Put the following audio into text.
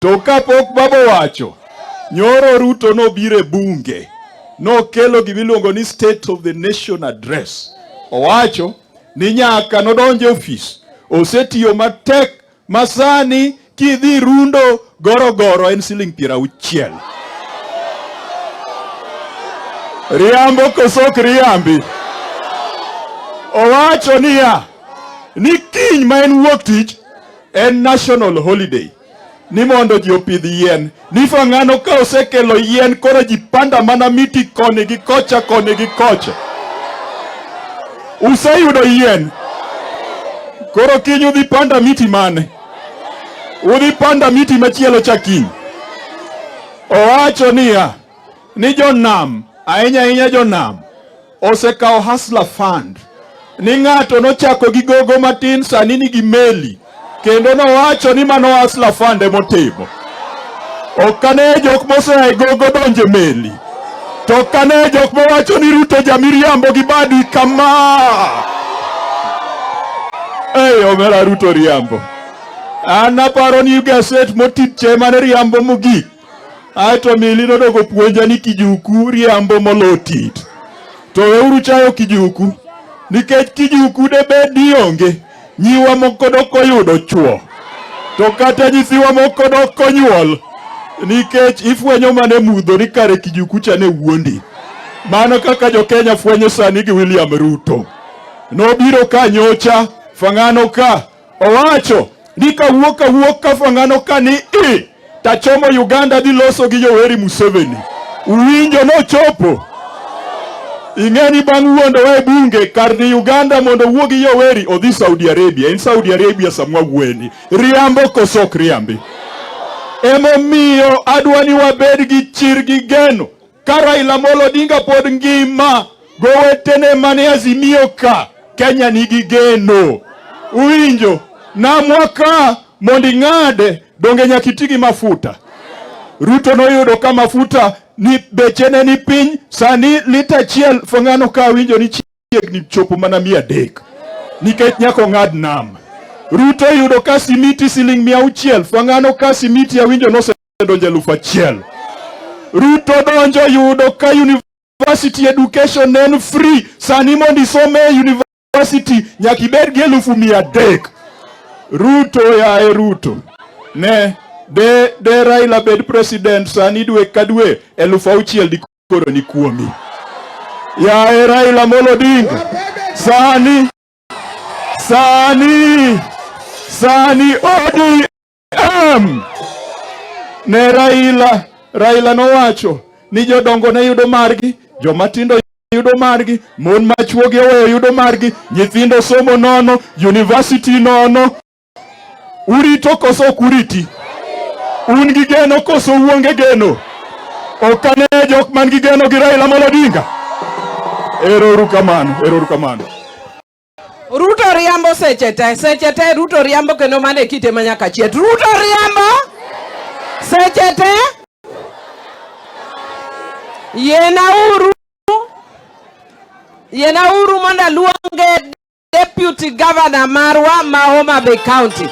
To kapok baba wacho, nyoro Ruto nobire bunge, nokelo gimiluongo ni State of the Nation Address. Owacho ni nyaka nodonje office, osetiyo matek masani kidhi rundo goro en siling 60. Riambo kosok riambi. Owacho niya, ni kiny ma en wuok tich en national holiday. Ni mondo ji opidh yien. Ni Mfangano ka osekelo yien koro ji panda mana miti koni gi kocha koni gi kocha. Useyudo yien. Koro kiny udhi panda miti mane. Udhi panda miti machielo cha kiny. Owacho niya, ni jonam, ahinya jonam, osekawo hustler fund. Ni ng'ato nochako gi gogo matin, sani nigi meli. Kendo nowacho ni mano hustler fund emotimo. Okane jok mosea gogo donje meli. To kane jok mowacho ni Ruto jamiriambo gi badi kama. Omera Ruto riambo. Anaparo ni gaset motiche mane riambo mogik. Aito mili nodogo puonja ni Kijuku riambo molotit. To weuru chayo Kijuku. Nikech Kijuku de bedi onge. Nyiwa moko doko yudo chuo. To kata nyithiwa moko doko nyuol. Nikech ifwenyo mane mudho ni kare Kijuku chane wuondi. Mano kaka jo Kenya fwenyo sani gi William Ruto. Nobiro ka nyocha, Mfangano ka. Owacho, ni kawuok ka Mfangano ka ni tachomo Uganda dhi loso gi Yoweri Museveni. Uwinjo no chopo. Ingeni bang' wuondo we bunge kar ni Uganda mondo wuogi Yoweri odhi Saudi Arabia. In Saudi Arabia samwa gweni. Riambo kosok riambi. Emomiyo adwani wabed gi chir gi geno. Ka Raila Amolo Odinga pod ngima, gowetene mane Azimio ka, Kenya nigi geno. Uwinjo, namwaka mondi ng'ade donge nyakitigi mafuta. Ruto noyudo ka mafuta ni bechene ni piny, sani lita chiel Mfangano ka winjo ni chiegni chopo mana 300. Nikech nyako ng'ad nam. Ruto yudo ka simiti siling 600, Mfangano ka simiti ya winjo nosedonje 1,000. Ruto donjo yudo ka university education en free, sani mondi some university nyakibed gi 1,300. Ruto ya Ruto. Ne de Raila bed president sani dwe ka dwe 6,000 di koro ni kuomi. Ya Raila Amolo Odinga sani ODM. Ne Raila nowacho ni jodongo ne yudo margi, jomatindo yudo margi, mon machuo gi oweyo yudo margi, nyithindo somo nono, university nono. Urito koso kuriti. Un gi geno koso uonge geno. Okane jok man gi geno gi Raila Amolo Odinga. Erouru kamano. Ruto riambo seche te Ruto riambo kendo mane kite manyaka chiet. Ruto riambo seche te. Yena uru monda luonge deputy governor marwa ma Homabay County.